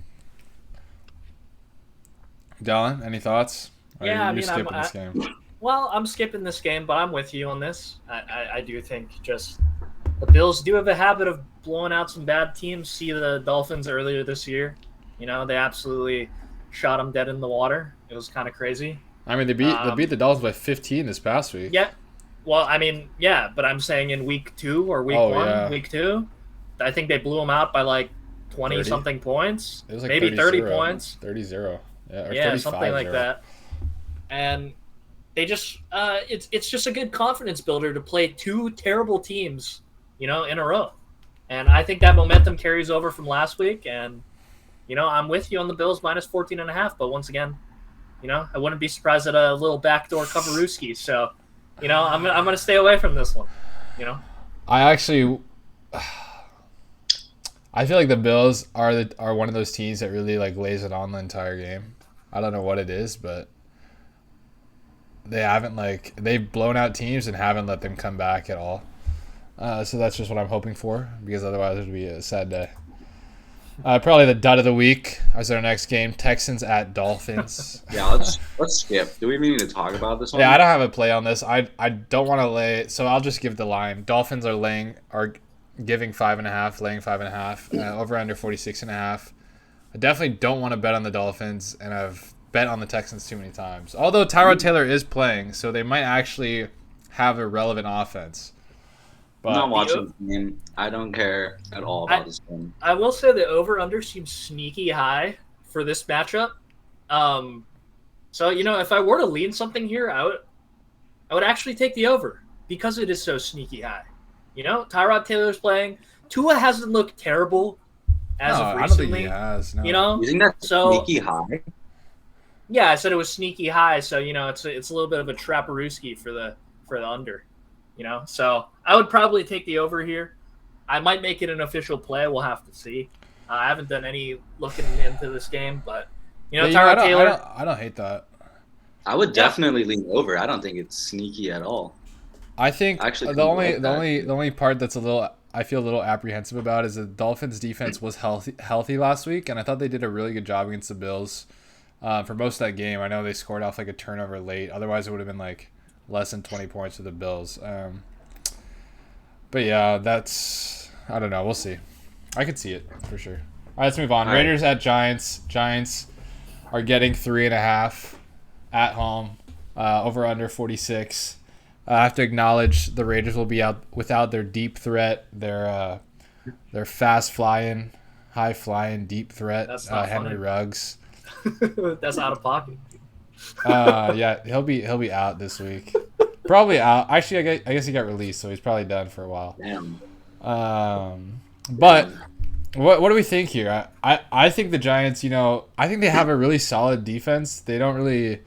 Dylan, any thoughts? Yeah, skipping this game. Well, I'm skipping this game, but I'm with you on this. I do think just the Bills do have a habit of blowing out some bad teams. See the Dolphins earlier this year. They absolutely shot them dead in the water. It was kind of crazy. I mean, they beat the Dolphins by 15 this past week. Yeah. Well, I mean, yeah, but I'm saying in week 2 or week 2, I think they blew them out by like 20-something points. It was like maybe 30 points. 30-0. Yeah, something like that. And they just it's just a good confidence builder to play 2 terrible teams, in a row. And I think that momentum carries over from last week. And, I'm with you on the Bills minus 14.5. But once again, I wouldn't be surprised at a little backdoor coverooski. So, I'm gonna stay away from this one. I feel like the Bills are one of those teams that really like lays it on the entire game. I don't know what it is, but they've blown out teams and haven't let them come back at all. So that's just what I'm hoping for, because otherwise it would be a sad day. Probably the dud of the week is our next game, Texans at Dolphins. Yeah, let's skip. Do we even need to talk about this one? Yeah, I don't have a play on this. I don't want to lay it, so I'll just give the line. Dolphins are giving 5.5, laying 5.5, over under 46.5. I definitely don't want to bet on the Dolphins, and I've bet on the Texans too many times. Although Tyrod Taylor is playing, so they might actually have a relevant offense. But I'm not watching the game. I don't care at all about this game. I will say the over-under seems sneaky high for this matchup. So, if I were to lean something here, I would actually take the over because it is so sneaky high. Tyrod Taylor's playing. Tua hasn't looked terrible as of recently. I don't think he has. No. You think that's sneaky high? Yeah, I said it was sneaky high. So it's a little bit of a trapperooski for the under. So I would probably take the over here. I might make it an official play. We'll have to see. I haven't done any looking into this game, but Tyrod Taylor. I don't hate that. I would definitely lean over. I don't think it's sneaky at all. I think the only part that's I feel a little apprehensive about is the Dolphins defense was healthy last week, and I thought they did a really good job against the Bills for most of that game. I know they scored off like a turnover late. Otherwise, it would have been like less than 20 points for the Bills. But yeah, I don't know. We'll see. I could see it for sure. All right, let's move on. Raiders at Giants. Giants are getting 3.5 at home. Over under 46. I have to acknowledge the Raiders will be out without their deep threat, their fast flying, high flying deep threat, Henry Ruggs. That's out of pocket. Yeah, he'll be out this week. Probably out. Actually, I guess he got released, so he's probably done for a while. Damn. But what do we think here? I think the Giants, I think they have a really solid defense. They don't really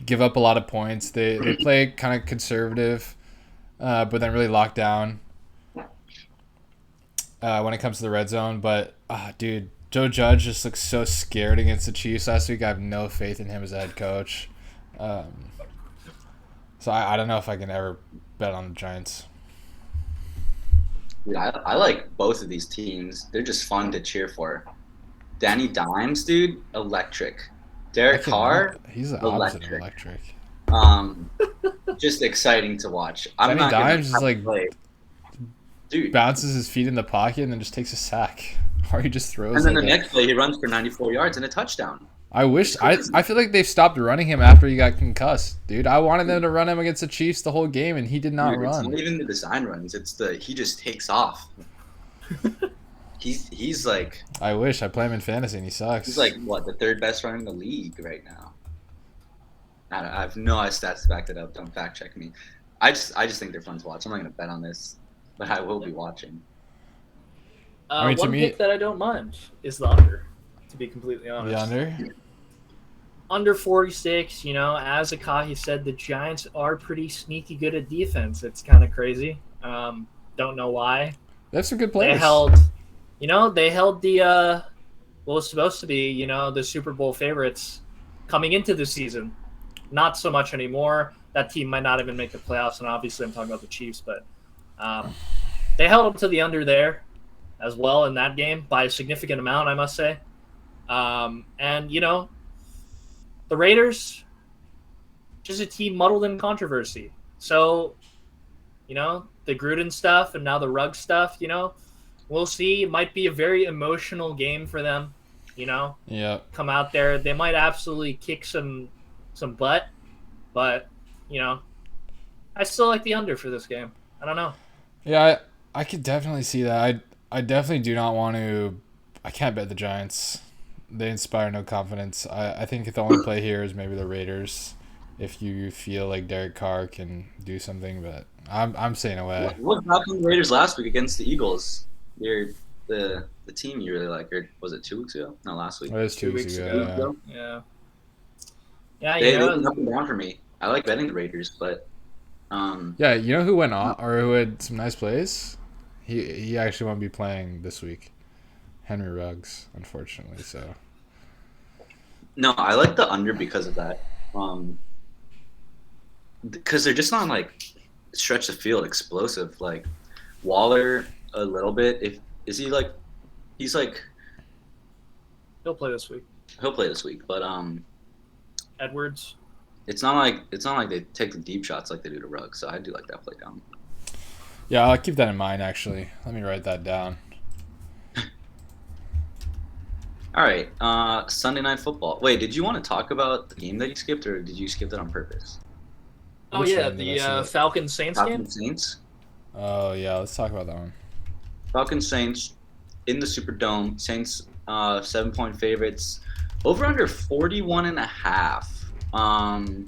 give up a lot of points. They play kind of conservative, but then really lock down when it comes to the red zone. But, dude, Joe Judge just looks so scared against the Chiefs last week. I have no faith in him as a head coach. So I don't know if I can ever bet on the Giants. Dude, I like both of these teams. They're just fun to cheer for. Danny Dimes, dude, electric. Derek Carr, he's the opposite of electric. Just exciting to watch. Danny Dimes is like, dude, bounces his feet in the pocket and then just takes a sack, or he just throws. And then the next play, he runs for 94 yards and a touchdown. I feel like they've stopped running him after he got concussed, dude. I wanted them to run him against the Chiefs the whole game, and he did not run. It's not even the design runs; it's he just takes off. He's like. I wish I play him in fantasy, and he sucks. He's like what, the third best runner in the league right now. I have no stats to back that up. Don't fact check me. I just think they're fun to watch. I'm not gonna bet on this, but I will be watching. One pick that I don't mind is the under. To be completely honest, the under. Under 46, as Akahi said, the Giants are pretty sneaky good at defense. It's kind of crazy. Don't know why. They have some good players. They held the what was supposed to be, the Super Bowl favorites coming into the season. Not so much anymore. That team might not even make the playoffs, and obviously I'm talking about the Chiefs, but they held up to the under there as well in that game by a significant amount, I must say. And the Raiders, just a team muddled in controversy. So, the Gruden stuff and now the Ruggs stuff, we'll see. It might be a very emotional game for them, Yeah. Come out there. They might absolutely kick some butt, but, I still like the under for this game. I don't know. Yeah, I could definitely see that. I definitely do not want to. I can't bet the Giants. They inspire no confidence. I think the only play here is maybe the Raiders, if you feel like Derek Carr can do something. But I'm staying away. What happened to the Raiders last week against the Eagles? They're the team you really like. Or was it 2 weeks ago? No, last week. It was 2 weeks ago. Yeah. They went up and down for me. I like betting the Raiders, but yeah, you know who went on or who had some nice plays? He actually won't be playing this week. Henry Ruggs, unfortunately. So. No, I like the under because of that. Because they're just not like stretch the field explosive. Like Waller a little bit. He's like he'll play this week. He'll play this week, but Edwards. It's not like they take the deep shots like they do to Ruggs. So I do like that play down. Yeah, I'll keep that in mind. Actually, let me write that down. All right, Sunday Night Football. Wait, did you want to talk about the game that you skipped, or did you skip that on purpose? Oh, yeah, the Falcons-Saints game? Falcons-Saints? Oh, yeah, let's talk about that one. Falcons-Saints in the Superdome. Saints 7-point favorites. Over under 41.5.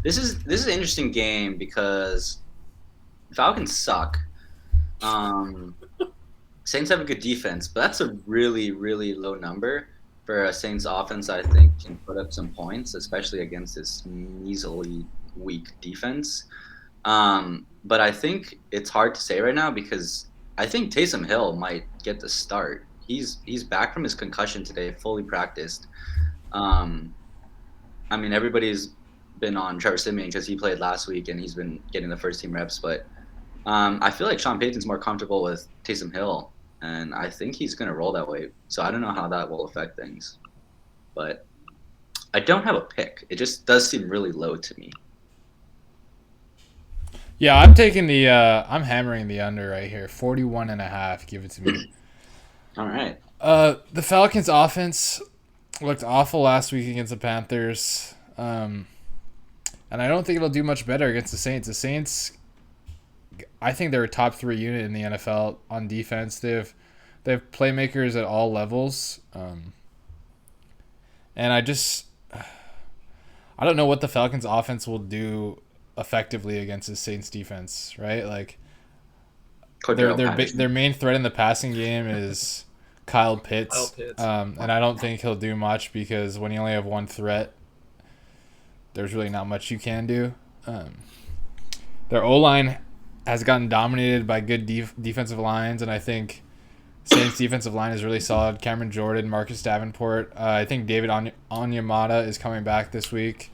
This is an interesting game because Falcons suck. Saints have a good defense, but that's a really, really low number for a Saints offense. I think can put up some points, especially against this measly weak defense. But I think it's hard to say right now because I think Taysom Hill might get the start. He's back from his concussion today, fully practiced. I mean, everybody's been on Trevor Siemian because he played last week and he's been getting the first team reps. But I feel like Sean Payton's more comfortable with Taysom Hill, and I think he's going to roll that way. So I don't know how that will affect things. But I don't have a pick. It just does seem really low to me. Yeah, I'm taking the I'm hammering the under right here. 41.5. Give it to me. All right. The Falcons offense looked awful last week against the Panthers. And I don't think it'll do much better against the Saints. The Saints, I think they're a top 3 unit in the NFL on defense. They have playmakers at all levels. And I don't know what the Falcons offense will do effectively against the Saints defense, right? Like their main threat in the passing game is Kyle Pitts. And I don't think he'll do much because when you only have one threat, there's really not much you can do. Their O-line has gotten dominated by good defensive lines, and I think Saints defensive line is really solid. Cameron Jordan, Marcus Davenport. I think David Onyemata is coming back this week.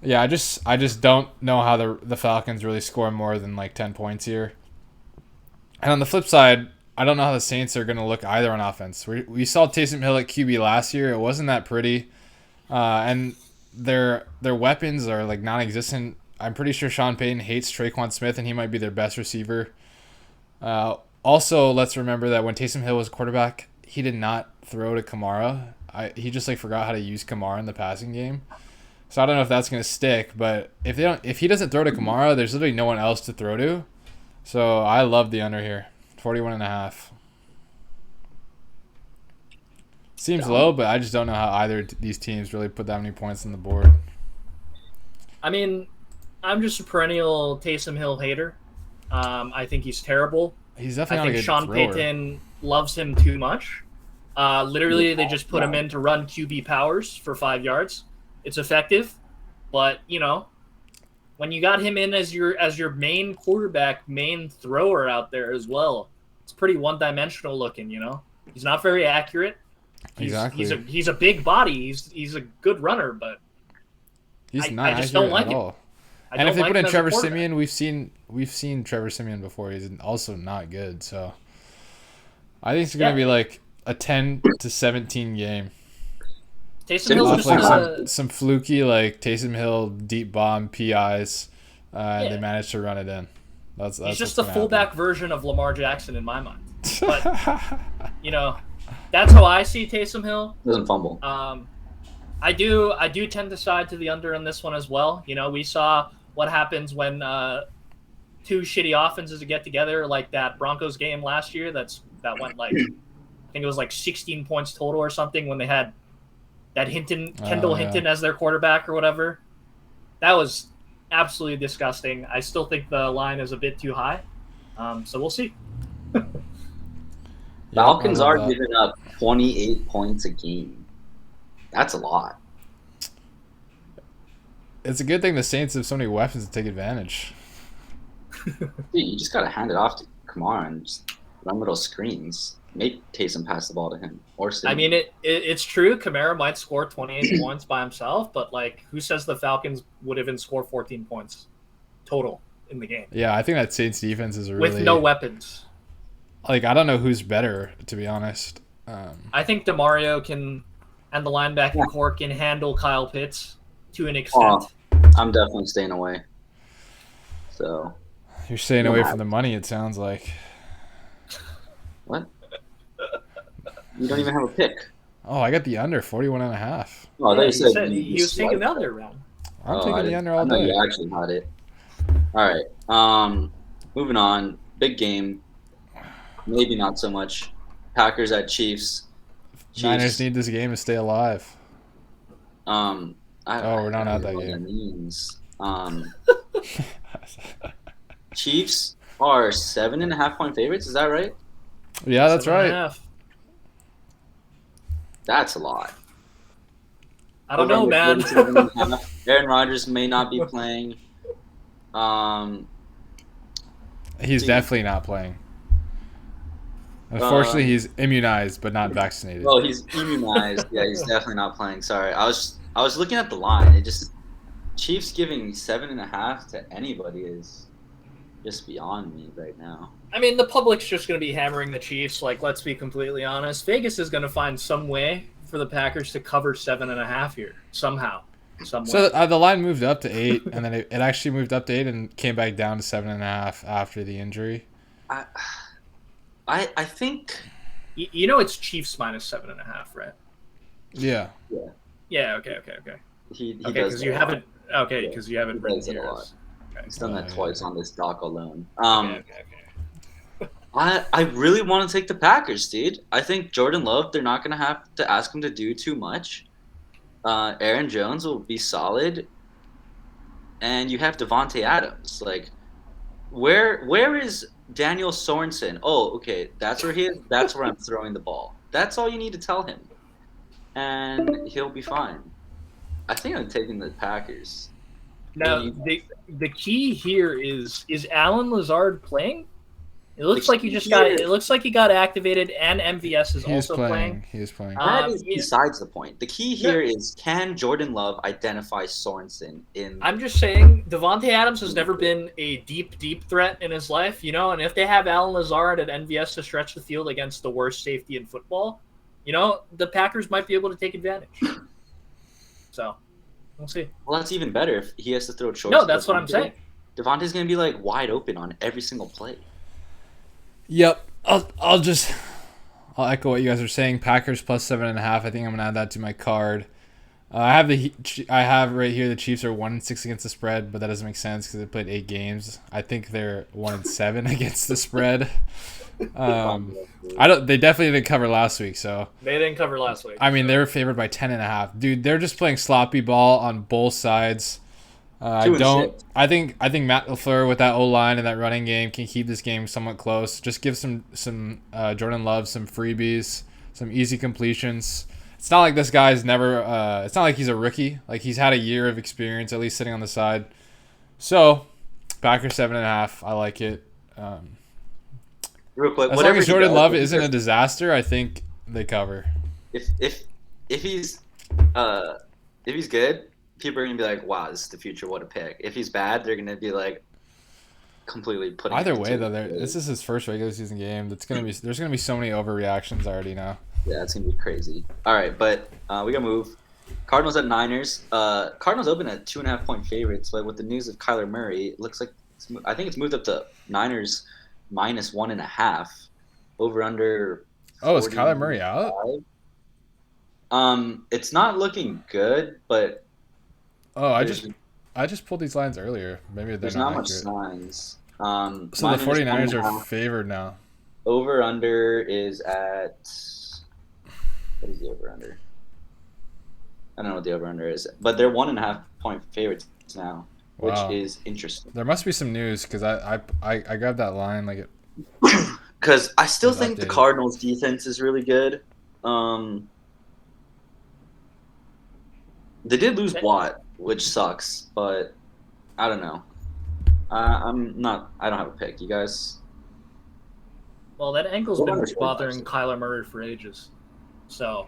Yeah, I just don't know how the Falcons really score more than like 10 points here. And on the flip side, I don't know how the Saints are going to look either on offense. We saw Taysom Hill at QB last year. It wasn't that pretty. And their weapons are like non-existent. I'm pretty sure Sean Payton hates Traquan Smith, and he might be their best receiver. Also, let's remember that when Taysom Hill was quarterback, he did not throw to Kamara. He just like forgot how to use Kamara in the passing game. So I don't know if that's going to stick, but if he doesn't throw to Kamara, there's literally no one else to throw to. So I love the under here, 41.5. Seems low, but I just don't know how either of these teams really put that many points on the board. I mean, I'm just a perennial Taysom Hill hater. I think he's terrible. He's definitely I not a think good Sean thrower. Payton loves him too much. Literally, they just put him in to run QB powers for 5 yards. It's effective, but when you got him in as your main quarterback, main thrower out there as well, it's pretty one-dimensional looking. He's not very accurate. Exactly. He's a big body. He's a good runner, but he's not I just don't like him. all. And if they put in Trevor Siemian, we've seen Trevor Siemian before. He's also not good. So I think it's going to be like a 10-17 game. Taysom Hill's like some fluky like Taysom Hill deep bomb PIs, and they managed to run it in. That's he's just the fullback version of Lamar Jackson in my mind. But that's how I see Taysom Hill. Doesn't fumble. I do tend to side to the under in this one as well. We saw what happens when two shitty offenses get together, like that Broncos game last year. That went like I think it was like 16 points total or something when they had that Kendall Hinton as their quarterback or whatever. That was absolutely disgusting. I still think the line is a bit too high. So we'll see. Falcons are giving up 28 points a game. That's a lot. It's a good thing the Saints have so many weapons to take advantage. Dude, you just got to hand it off to Kamara and just run little screens. Make Taysom pass the ball to him. I mean, it's true. Kamara might score 28 points by himself, but who says the Falcons would even score 14 points total in the game? Yeah, I think that Saints defense is really... with no weapons. I don't know who's better, to be honest. I think DeMario and the linebacking core can handle Kyle Pitts to an extent. I'm definitely staying away. So you're staying away from the money, it sounds like. What? You don't even have a pick. Oh, I got the under 41.5. Oh, I thought you said he was taking the under round. I'm taking the under all day. You actually had it. All right. Moving on. Big game. Maybe not so much. Packers at Chiefs. Niners need this game to stay alive. We're not at that game. That means. Chiefs are 7.5-point favorites. Is that right? Yeah, that's right. That's a lot. I don't know, man. Aaron Rodgers may not be playing. Um, He's See- definitely not playing. Unfortunately, he's immunized but not vaccinated. well, he's immunized. Yeah, he's definitely not playing. Sorry, I was looking at the line. It just Chiefs giving 7.5 to anybody is just beyond me right now. I mean, the public's just going to be hammering the Chiefs. Like, let's be completely honest. Vegas is going to find some way for the Packers to cover 7.5 here somehow. Some way. So the line moved up to 8, and then it actually moved up to 8 and came back down to 7.5 after the injury. I think You know it's Chiefs minus 7.5, right? Yeah. Yeah. Okay. he Okay, does because that you a lot. haven't. Okay, because you haven't He written does it a here. lot. Okay. He's done that yeah. twice on this doc alone. Okay. I really want to take the Packers, dude. I think Jordan Love, they're not going to have to ask him to do too much. Aaron Jones will be solid. And you have Devontae Adams. Like, where is Daniel Sorensen? Oh, okay, that's where he is. That's where I'm throwing the ball. That's all you need to tell him. And he'll be fine. I think I'm taking the Packers. Now the key here is Alan Lazard playing? It looks like he just got. It looks like he got activated, and MVS is He is also playing. He is playing. That is yeah. besides the point. The key here is, can Jordan Love identify Sorensen in? I'm just saying, Devontae Adams has never been a deep threat in his life, and if they have Alan Lazard and MVS to stretch the field against the worst safety in football, the Packers might be able to take advantage. So, we'll see. Well, that's even better if he has to throw short. No, that's what I'm saying. Devontae's going to be like wide open on every single play. Yep. I'll echo what you guys are saying. Packers plus 7.5. I think I'm gonna add that to my card. I have right here the Chiefs are 1-6 against the spread, but that doesn't make sense because they played 8 games. I think they're 1-7 against the spread. They definitely didn't cover last week, so They didn't cover last week. I mean they were favored by 10.5. Dude, they're just playing sloppy ball on both sides. I think Matt LaFleur with that O-line and that running game can keep this game somewhat close. Just give some Jordan Love some freebies, some easy completions. It's not like this guy's never it's not like he's a rookie. Like he's had a year of experience at least sitting on the side. So, Packers 7.5. I like it. Real quick, As long as Jordan Love isn't a disaster, I think they cover. If he's good, people are gonna be like, "Wow, this is the future. What a pick." If he's bad, they're gonna be like, completely putting. Either way, though, this is his first regular season game. There's gonna be so many overreactions. I already know. Yeah, it's gonna be crazy. All right, but we gotta move. Cardinals at Niners. Cardinals open at 2.5-point favorites, but with the news of Kyler Murray, it looks like I think it's moved up to Niners minus 1.5. Over under. Oh, is Kyler Murray out? It's not looking good, but. Oh, I just pulled these lines earlier. Maybe they're There's not not much accurate. signs. So the 49ers are favored now. Over under is at. What is the over under? I don't know what the over under is, but they're 1.5-point favorites now, which Wow. is interesting. There must be some news because I grabbed that line like it. Because I still It's think the updated. Cardinals' defense is really good. They did lose Watt, which sucks, but I don't know. I don't have a pick. You guys? Well, that ankle's Well, been understood, bothering actually. Kyler Murray for ages. So,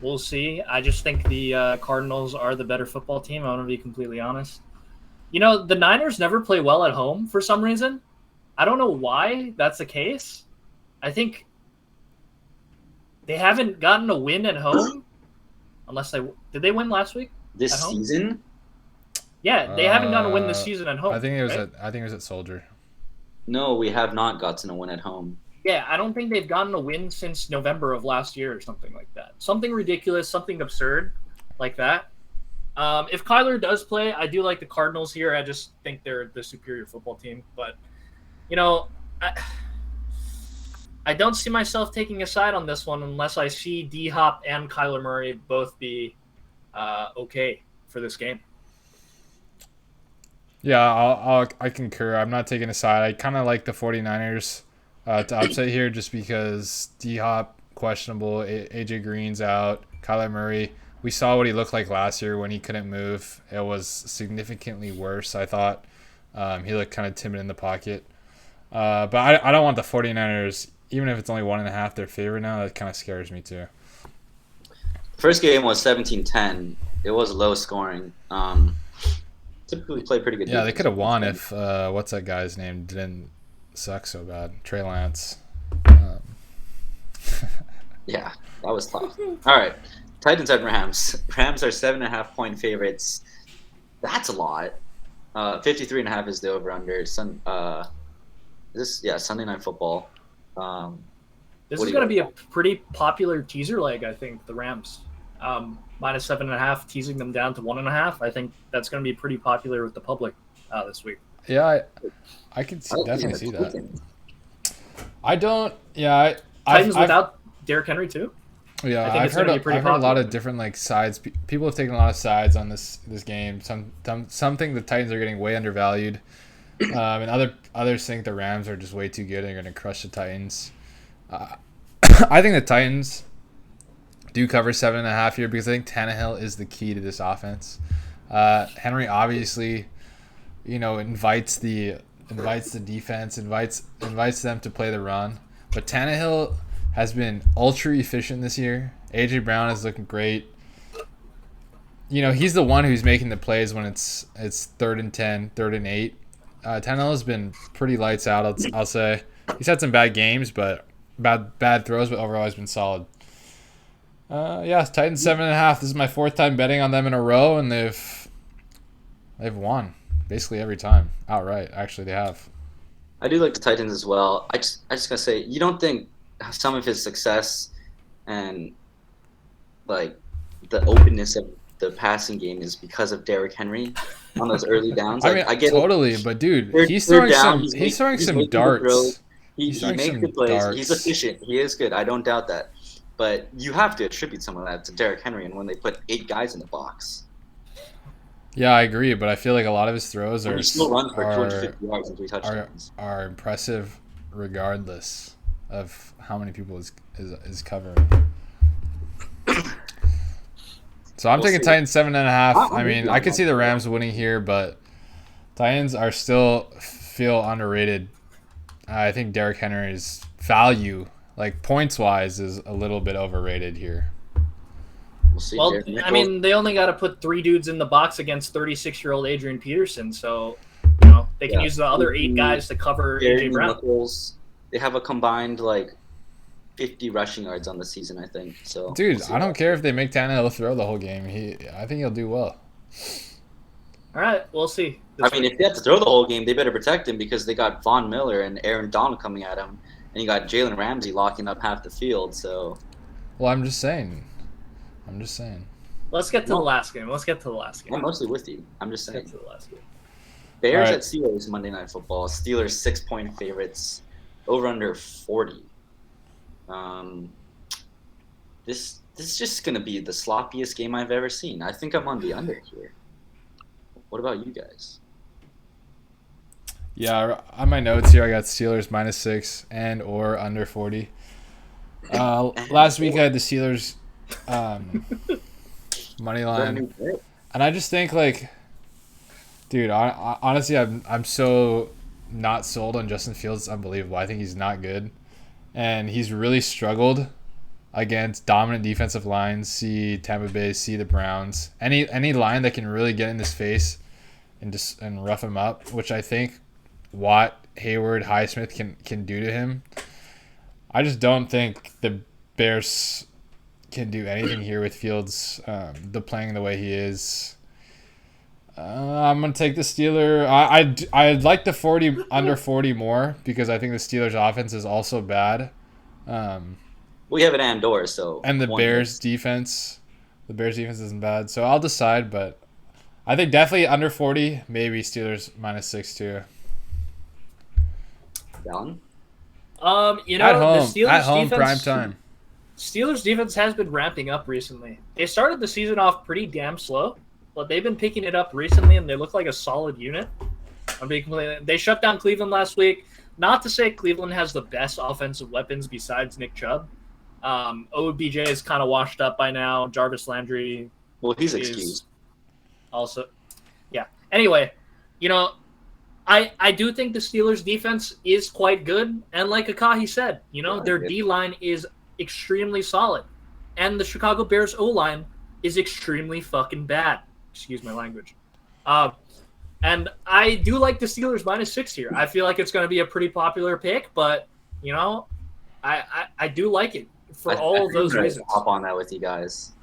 we'll see. I just think the Cardinals are the better football team. I want to be completely honest. The Niners never play well at home for some reason. I don't know why that's the case. I think they haven't gotten a win at home. Unless did they win last week? This At home? season? Yeah, they haven't gotten a win this season at home. I think it was right? at Soldier. No, we have not gotten a win at home. Yeah, I don't think they've gotten a win since November of last year or something like that. Something ridiculous, something absurd like that. If Kyler does play, I do like the Cardinals here. I just think they're the superior football team. But, I don't see myself taking a side on this one unless I see D-Hop and Kyler Murray both be okay for this game. Yeah, I concur. I'm not taking a side. I kind of like the 49ers to upset here just because D-Hop questionable, AJ Green's out, Kyler Murray. We saw what he looked like last year when he couldn't move. It was significantly worse, I thought. He looked kind of timid in the pocket. But I don't want the 49ers, even if it's only 1.5 their favorite now, that kind of scares me too. First game was 17-10. It was low scoring. Typically play pretty good. Yeah, they could have won if what's that guy's name didn't suck so bad. Trey Lance. Yeah, that was tough. All right, Titans at Rams. Rams are 7.5-point favorites. That's a lot. 53.5 is the over/under. Sunday Night Football. This is going to be a pretty popular teaser leg, I think. The Rams, minus 7.5, teasing them down to 1.5. I think that's going to be pretty popular with the public this week. Yeah, I can definitely see that. I don't. Yeah, Titans without Derrick Henry too. Yeah, I've heard a lot of different like sides. People have taken a lot of sides on this game. Something the Titans are getting way undervalued, and others think the Rams are just way too good and are going to crush the Titans. I think the Titans do cover 7.5 here because I think Tannehill is the key to this offense. Henry obviously, invites the defense, invites them to play the run, but Tannehill has been ultra efficient this year. AJ Brown is looking great. He's the one who's making the plays when it's 3rd and 10, 3rd and 8. Tannehill has been pretty lights out. I'll say he's had some bad games, but bad throws, but overall he's been solid. Titans 7.5. This is my 4th time betting on them in a row, and they've won basically every time outright. Actually, they have. I do like the Titans as well. I just gotta say, you don't think some of his success and like the openness of the passing game is because of Derrick Henry on those early downs? I get totally, but dude, he's throwing some darts. He makes good plays. Darts. He's efficient. He is good. I don't doubt that. But you have to attribute some of that to Derrick Henry and when they put 8 guys in the box. Yeah, I agree, but I feel like a lot of his throws are still runs for 250 yards and 3 touchdowns. Are impressive regardless of how many people is covering. So I'm taking Titans 7.5. I could see the Rams winning here, but Titans are still feel underrated. I think Derrick Henry's value, like points wise, is a little bit overrated here. We'll see. Well, they only got to put 3 dudes in the box against 36-year-old Adrian Peterson, so they can use the other 8 guys to cover AJ Brown. Nichols, they have a combined 50 rushing yards on the season, I think. So, dude, I don't care if they make Tannehill throw the whole game. I think he'll do well. All right, we'll see. If they have to throw the whole game, they better protect him because they got Von Miller and Aaron Donald coming at him, and you got Jalen Ramsey locking up half the field. So, well, I'm just saying. Let's get to the last game. I'm mostly with you. I'm just saying. Let's get to the last game. Bears at Steelers Monday Night Football. Steelers 6-point favorites. Over under 40. This is just gonna be the sloppiest game I've ever seen. I think I'm on the under here. What about you guys? Yeah, on my notes here, I got Steelers -6 and or under 40. Last week I had the Steelers money line, and I just think dude, honestly, I'm so not sold on Justin Fields. It's unbelievable. I think he's not good, and he's really struggled against dominant defensive lines. See Tampa Bay, see the Browns. Any line that can really get in his face and rough him up, which I think Watt, Hayward, Highsmith can do to him. I just don't think the Bears can do anything here with Fields playing the way he is. I'm gonna take the Steeler. I'd like the 40 under 40 more because I think the Steelers' offense is also bad. We have an Andor, so and the Bears' defense isn't bad. So I'll decide, but I think definitely under 40, maybe Steelers -6 too. Dallin? At home, the Steelers' defense, prime time. Steelers' defense has been ramping up recently. They started the season off pretty damn slow, but they've been picking it up recently, and they look like a solid unit. They shut down Cleveland last week. Not to say Cleveland has the best offensive weapons besides Nick Chubb. OBJ is kind of washed up by now. Jarvis Landry. Well, he's excused. Also, yeah. Anyway, I do think the Steelers' defense is quite good, and like Akahi said, their D-line is extremely solid, and the Chicago Bears O-line is extremely fucking bad. Excuse my language. And I do like the Steelers -6 here. I feel like it's going to be a pretty popular pick, but I do like it for all of those reasons. Hop on that with you guys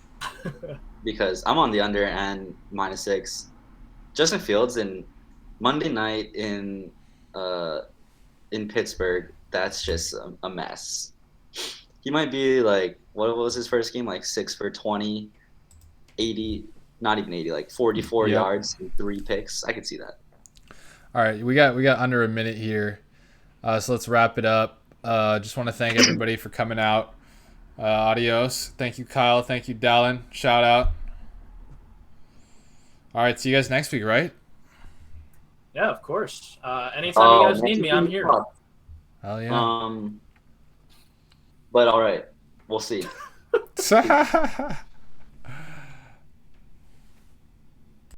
because I'm on the under and -6. Justin Fields in Monday night in Pittsburgh. That's just a mess. He might be like, what was his first game? Like 6 for 20, 80, not even 80, like 44 yards and 3 picks. I could see that. All right, we got under a minute here, so let's wrap it up. Just want to thank everybody for coming out. Adios. Thank you, Kyle. Thank you, Dallin. Shout out. All right, see you guys next week, right? Yeah, of course. Anytime you guys need me, I'm here. Hell yeah. But all right, we'll see.